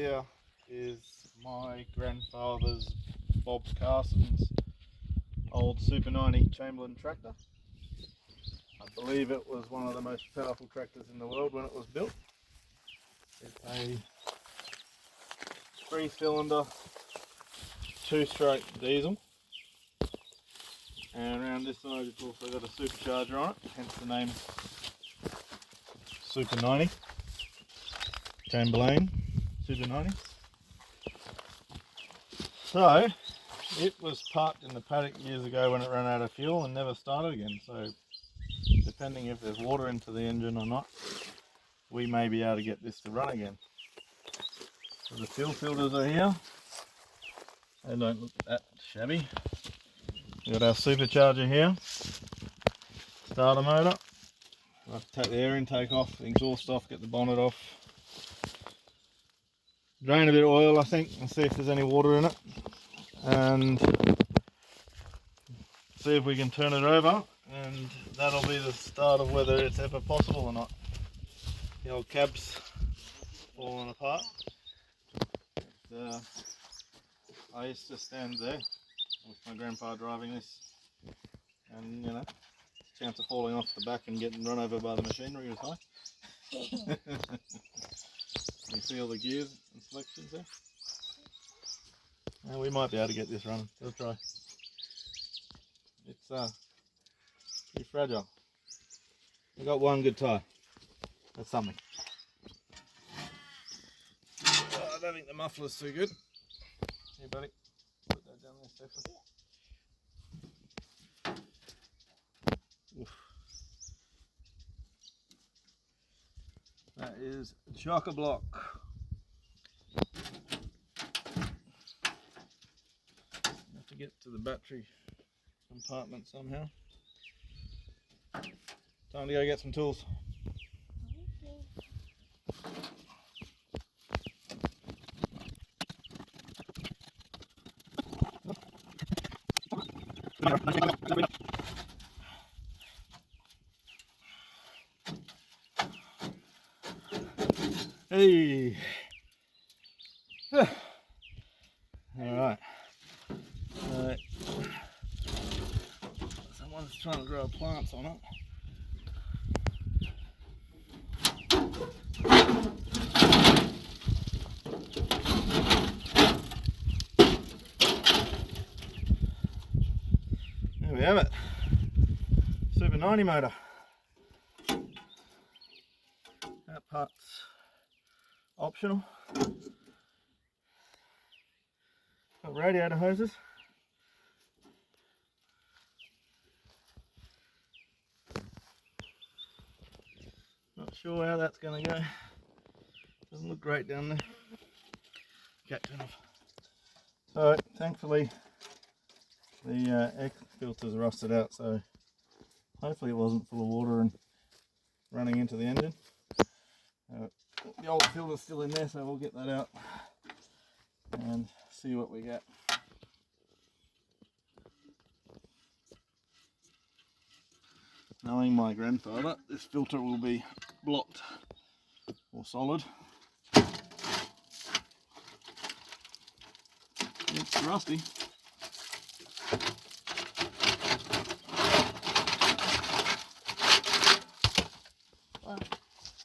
here is my grandfather's, Bob Carson's, old Super 90 Chamberlain tractor. I believe it was one of the most powerful tractors in the world when it was built. It's a 3-cylinder, 2-stroke diesel. And around this side it's also got a supercharger on it, hence the name Super 90. Chamberlain Super 90. So, it was parked in the paddock years ago when it ran out of fuel and never started again. So, depending if there's water into the engine or not, we may be able to get this to run again. So the fuel filters are here. They don't look that shabby. We've got our supercharger here. Starter motor. We'll have to take the air intake off, the exhaust off, get the bonnet off. Drain a bit of oil, I think, and see if there's any water in it. And see if we can turn it over, and that'll be the start of whether it's ever possible or not. The old cab's falling apart. I used to stand there with my grandpa driving this, and you know, chance of falling off the back and getting run over by the machinery was high. You see all the gears and selections there? Now we might be able to get this running. Let's try. It's pretty fragile. We've got one good tyre. That's something. I don't think the muffler's too good. Hey buddy, put that down there safely. Oof. That is chock-a-block. Have to get to the battery compartment somehow. Time to go get some tools. Hey. Alright. Someone's trying to grow plants on it. There we have it. Super 90 motor. That part's optional. Got radiator hoses. Not sure how that's going to go. Doesn't look great down there. Okay, turn off. So thankfully the air filter's rusted out, so hopefully it wasn't full of water and running into the engine. The old filter's still in there, so we'll get that out and see what we get. Knowing my grandfather, this filter will be blocked or solid. It's rusty.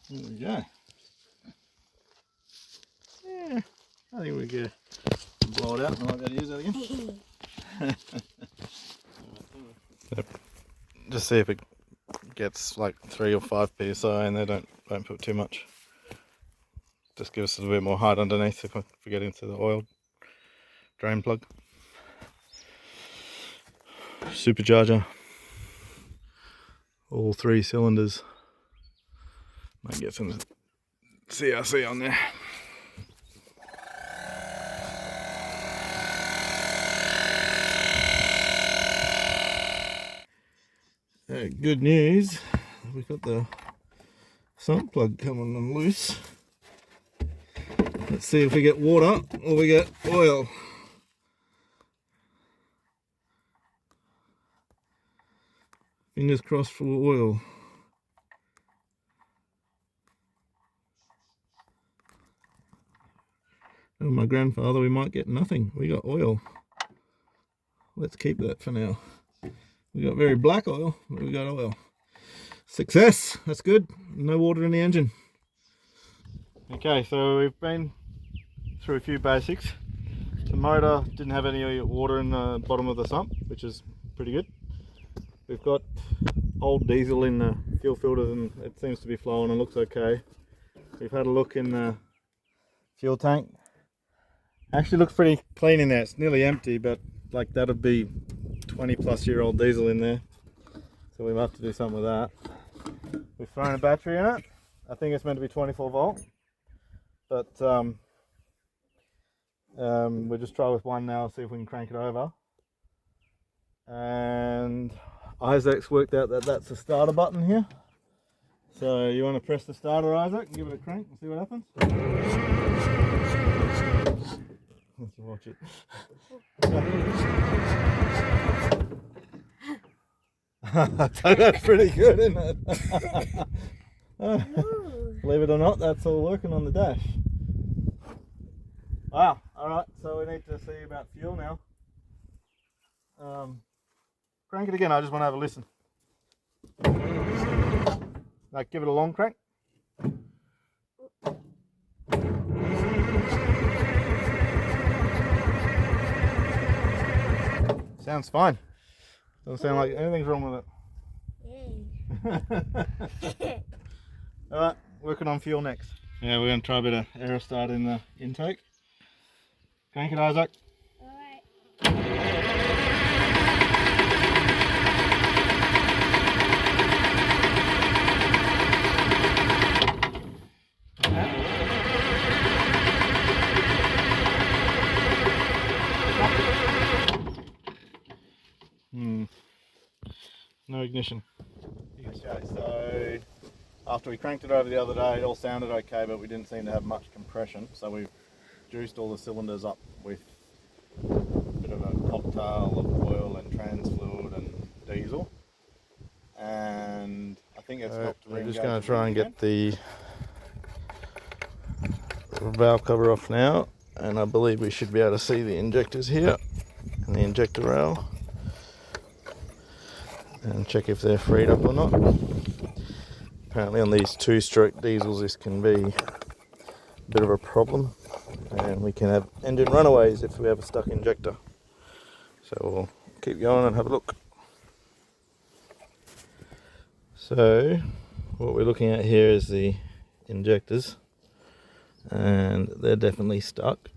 There we go. Yeah, I think we can blow it out and I might be able to use that again. Yep. Just see if it gets like 3 or 5 psi and they don't put too much. Just give us a little bit more height underneath if we get into the oil drain plug. Supercharger. All 3 cylinders. Might get some CRC on there. So good news, we've got the sump plug coming on loose. Let's see if we get water or we get oil. Fingers crossed for oil. my grandfather, we might get nothing. We got oil. Let's keep that for now. We got very black oil, but we got oil. Success! That's good. No water in the engine. Okay, so we've been through a few basics. The motor didn't have any water in the bottom of the sump, which is pretty good. We've got old diesel in the fuel filters and it seems to be flowing and looks okay. We've had a look in the fuel tank. Actually looks pretty clean in there. It's nearly empty, but like that'd be 20-plus-year-old diesel in there. So we'll have to do something with that. We've thrown a battery in it. I think it's meant to be 24 volt. But we'll just try with one now, see if we can crank it over. And Isaac's worked out that that's the starter button here. So you want to press the starter, Isaac, and give it a crank and see what happens? Let's watch it. That's pretty good, isn't it? Believe it or not, that's all working on the dash. Wow, alright, so we need to see about fuel now. Crank it again, I just want to have a listen. Like, give it a long crank. Sounds fine. Doesn't sound like anything's wrong with it. Alright, working on fuel next. Yeah, we're going to try a bit of aerostart in the intake. Crank it, Isaac. Alright. No ignition. Okay, so after we cranked it over the other day, it all sounded okay, but we didn't seem to have much compression, so we've juiced all the cylinders up with a bit of a cocktail of oil and trans fluid and diesel, and I think it's helped. We're just going to try and get the valve cover off now, and I believe we should be able to see the injectors here and the injector rail, and check if they're freed up or not. Apparently on these two-stroke diesels this can be a bit of a problem, and we can have engine runaways if we have a stuck injector. So we'll keep going and have a look. So what we're looking at here is the injectors, and they're definitely stuck.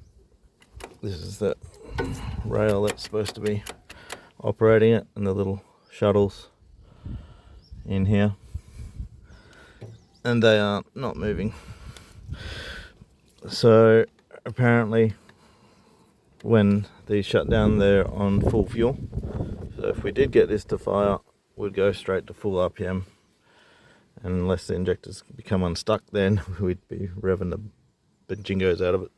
This is the rail that's supposed to be operating it, and the little shuttles in here, and they are not moving. So apparently when these shut down, they're on full fuel, so if we did get this to fire, we'd go straight to full RPM, and unless the injectors become unstuck, then we'd be revving the bajingos out of it.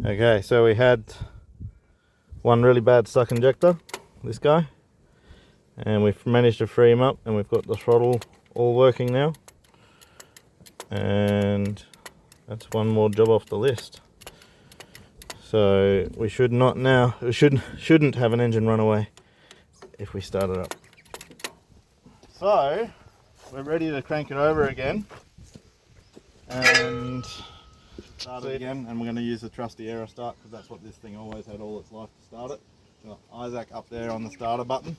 Okay, so we had one really bad stuck injector, this guy, and we've managed to free him up, and we've got the throttle all working now, and that's one more job off the list. So we should not now, we shouldn't have an engine runaway if we start it up. So we're ready to crank it over again and start it again, and we're going to use the trusty aerostart because that's what this thing always had all its life to start it. Got Isaac up there on the starter button,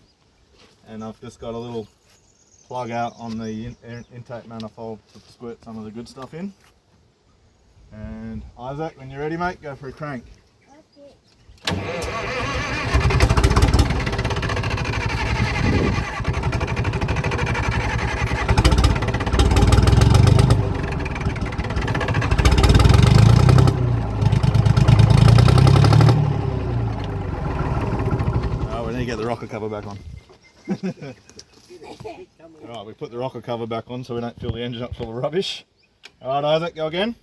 and I've just got a little plug out on the intake manifold to squirt some of the good stuff in. And Isaac, when you're ready, mate, go for a crank. Get the rocker cover back on. Alright, we put the rocker cover back on so we don't fill the engine up full of rubbish. Alright, Isaac, go again.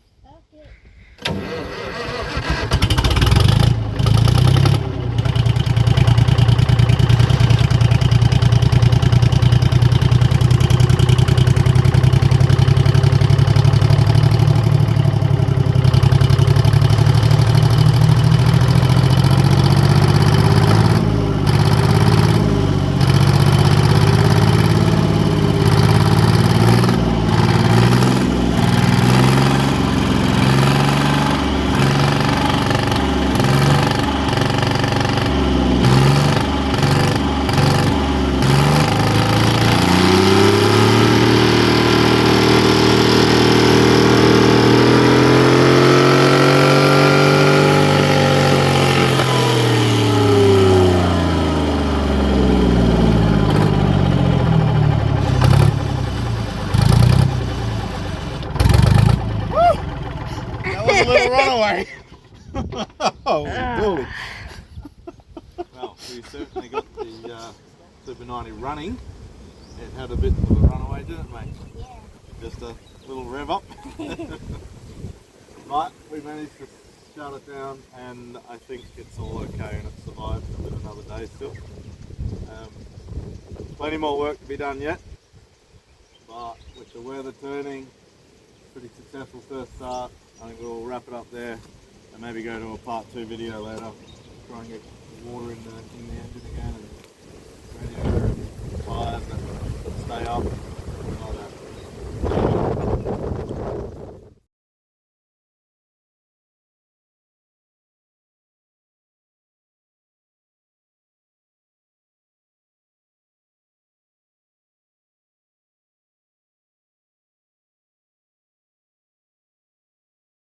runaway. Oh, bully. Well, we certainly got the Super 90 running. It had a bit of a runaway, didn't it, mate? Yeah. Just a little rev up. But we managed to shut it down, and I think it's all okay, and it survived with another day still. Plenty more work to be done yet, but with the weather turning, pretty successful first start. I think we'll wrap it up there and maybe go to a part 2 video later. Try and get water in the engine again, and radiator and tyres that stay up.